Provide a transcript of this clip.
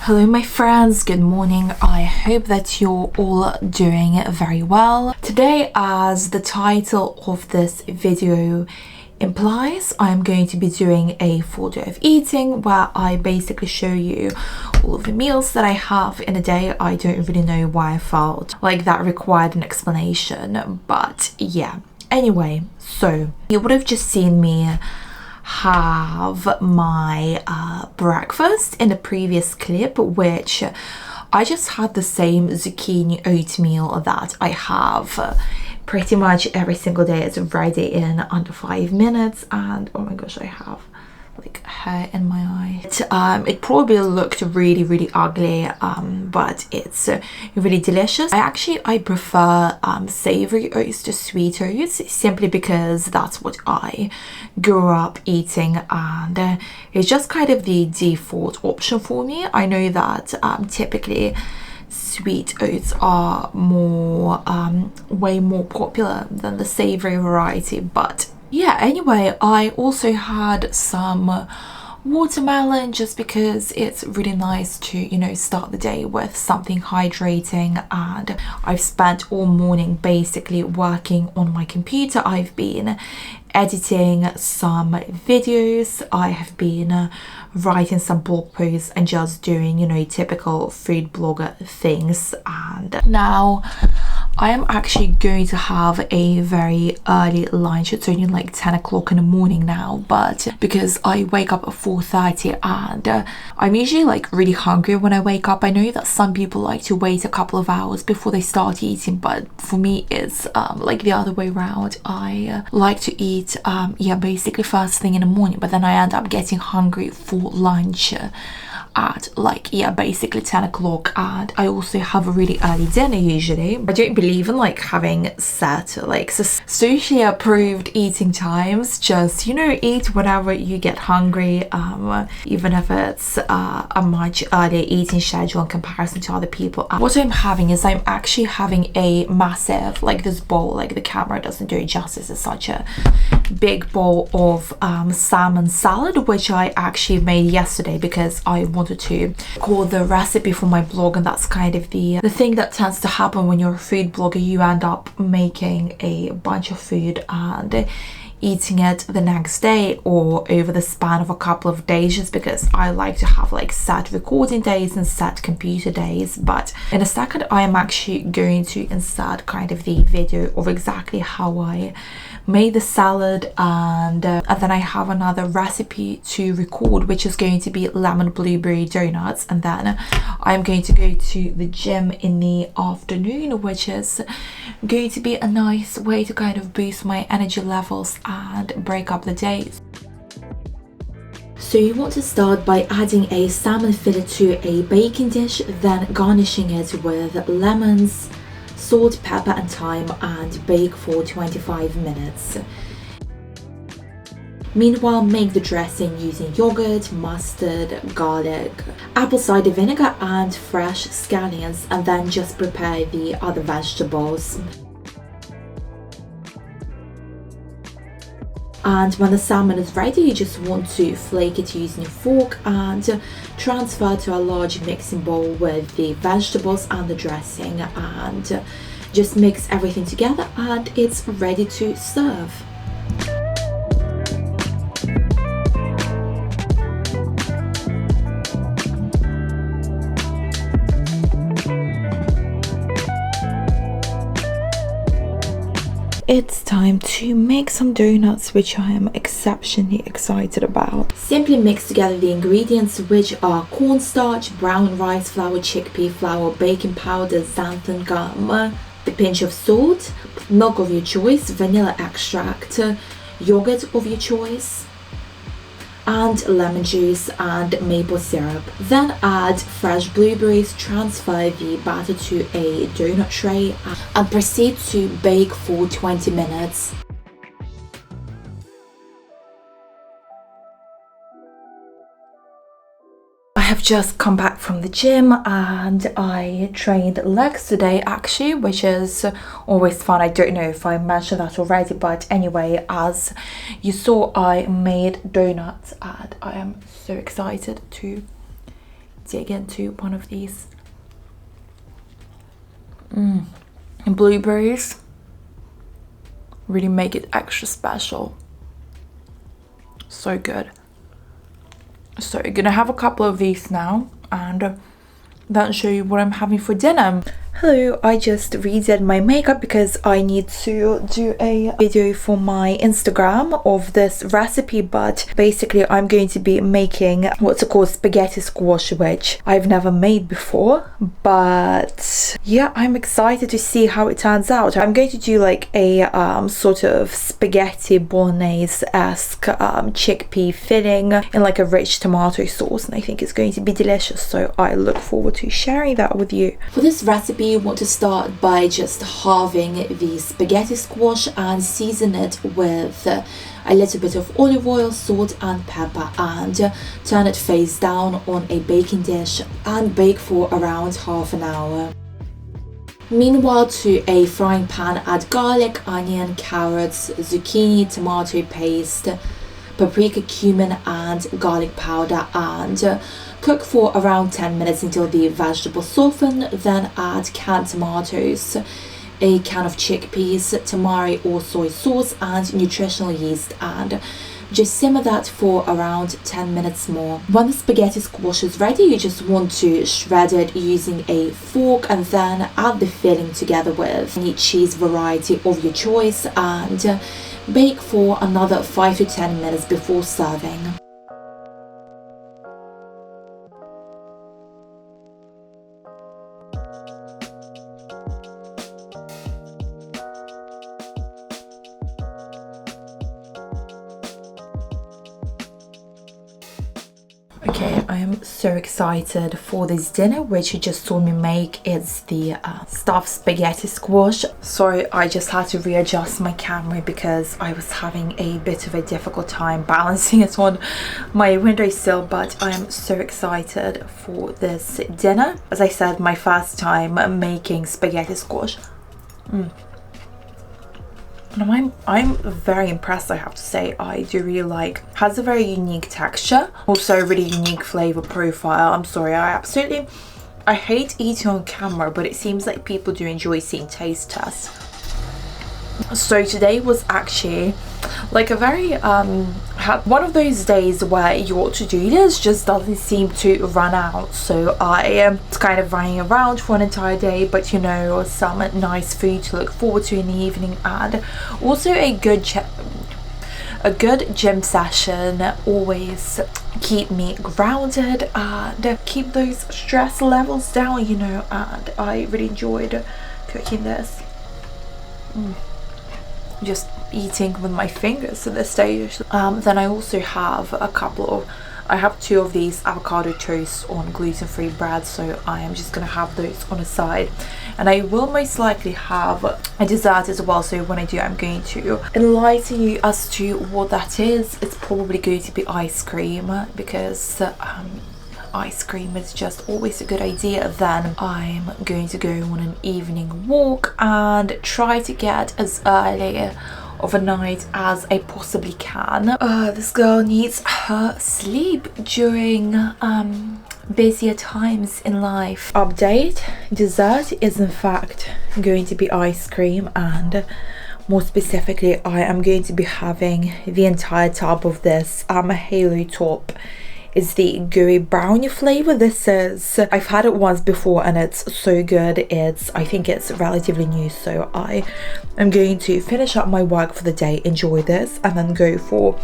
Hello my friends, good morning. I hope that you're all doing very well. Today, as the title of this video implies, I'm going to be doing a full day of eating where I basically show you all of the meals that I have in a day. I don't really know why I felt like that required an explanation, but yeah. Anyway, so you would have just seen me have my breakfast in the previous clip, which I just had the same zucchini oatmeal that I have pretty much every single day. It's ready in under 5 minutes, and oh my gosh, I have like hair in my eye. It probably looked really ugly, but it's really delicious. I prefer savory oats to sweet oats, simply because that's what I grew up eating, and it's just kind of the default option for me. I know that typically sweet oats are more way more popular than the savory variety, but yeah. Anyway, I also had some watermelon just because it's really nice to, you know, start the day with something hydrating. And I've spent all morning basically working on my computer. I've been editing some videos, I have been writing some blog posts and just doing, you know, typical food blogger things. And now I am actually going to have a very early lunch. It's only like 10 o'clock in the morning now, but because I wake up at 4:30 and I'm usually like really hungry when I wake up. I know that some people like to wait a couple of hours before they start eating, but for me it's like the other way around. I like to eat basically first thing in the morning, but then I end up getting hungry for lunch at like basically 10 o'clock. And I also have a really early dinner usually. I don't believe in like having set like sushi approved eating times. Just, you know, eat whenever you get hungry, even if it's a much earlier eating schedule in comparison to other people. What I'm having is I'm actually having a massive, like this bowl, like the camera doesn't do it justice, it's such a big bowl of salmon salad, which I actually made yesterday because I wanted to record the recipe for my blog. And that's kind of the thing that tends to happen when you're a food blogger. You end up making a bunch of food and eating it the next day or over the span of a couple of days, just because I like to have like set recording days and set computer days. But in a second I am actually going to insert kind of the video of exactly how I made the salad, and then I have another recipe to record, which is going to be lemon blueberry donuts. And then I'm going to go to the gym in the afternoon, which is going to be a nice way to kind of boost my energy levels and break up the day. So you want to start by adding a salmon fillet to a baking dish, then garnishing it with lemons, salt, pepper and thyme, and bake for 25 minutes. Meanwhile, make the dressing using yogurt, mustard, garlic, apple cider vinegar and fresh scallions, and then just prepare the other vegetables. And when the salmon is ready, you just want to flake it using a fork and transfer to a large mixing bowl with the vegetables and the dressing, and just mix everything together and it's ready to serve. It's time to make some donuts, which I am exceptionally excited about. Simply mix together the ingredients, which are cornstarch, brown rice flour, chickpea flour, baking powder, xanthan gum, a pinch of salt, milk of your choice, vanilla extract, yogurt of your choice, and lemon juice and maple syrup. Then add fresh blueberries, transfer the batter to a donut tray and proceed to bake for 20 minutes. I have just come back from the gym and I trained legs today actually, which is always fun. I don't know if I mentioned that already, but anyway, as you saw, I made donuts and I am so excited to dig into one of these. And blueberries really make it extra special. So good. So I'm gonna have a couple of these now and then show you what I'm having for dinner. Hello, I just redid my makeup because I need to do a video for my Instagram of this recipe, but basically I'm going to be making what's called spaghetti squash, which I've never made before, but yeah, I'm excited to see how it turns out. I'm going to do like a sort of spaghetti bolognese-esque chickpea filling in like a rich tomato sauce, and I think it's going to be delicious, so I look forward to sharing that with you. For this recipe, you want to start by just halving the spaghetti squash and season it with a little bit of olive oil, salt and pepper, and turn it face down on a baking dish and bake for around half an hour. Meanwhile, to a frying pan, add garlic, onion, carrots, zucchini, tomato paste, paprika, cumin and garlic powder, and cook for around 10 minutes until the vegetables soften. Then add canned tomatoes, a can of chickpeas, tamari or soy sauce and nutritional yeast, and just simmer that for around 10 minutes more. When the spaghetti squash is ready, you just want to shred it using a fork and then add the filling together with any cheese variety of your choice and bake for another 5 to 10 minutes before serving. Okay, I am so excited for this dinner, which you just saw me make. It's the stuffed spaghetti squash. Sorry, I just had to readjust my camera because I was having a bit of a difficult time balancing it on my windowsill, but I am so excited for this dinner. As I said, my first time making spaghetti squash. And I'm very impressed, I have to say. I do really like, has a very unique texture, also a really unique flavor profile. I'm sorry, I hate eating on camera, but it seems like people do enjoy seeing taste tests. So today was actually like a very one of those days where your to-do list just doesn't seem to run out. So I am kind of running around for an entire day, but you know, some nice food to look forward to in the evening, and also a good gym session always keep me grounded and keep those stress levels down, you know. And I really enjoyed cooking this. Just eating with my fingers at this stage. Then I also have I have 2 of these avocado toasts on gluten-free bread, so I am just gonna have those on the side, and I will most likely have a dessert as well. So when I do, I'm going to enlighten you as to what that is. It's probably going to be ice cream, because ice cream is just always a good idea. Then I'm going to go on an evening walk and try to get as early of a night as I possibly can. This girl needs her sleep during busier times in life. Update: dessert is in fact going to be ice cream, and more specifically I am going to be having the entire tub of this halo top. Is the gooey brownie flavor. This is, I've had it once before and it's so good. I think it's relatively new, so I am going to finish up my work for the day, enjoy this, and then go for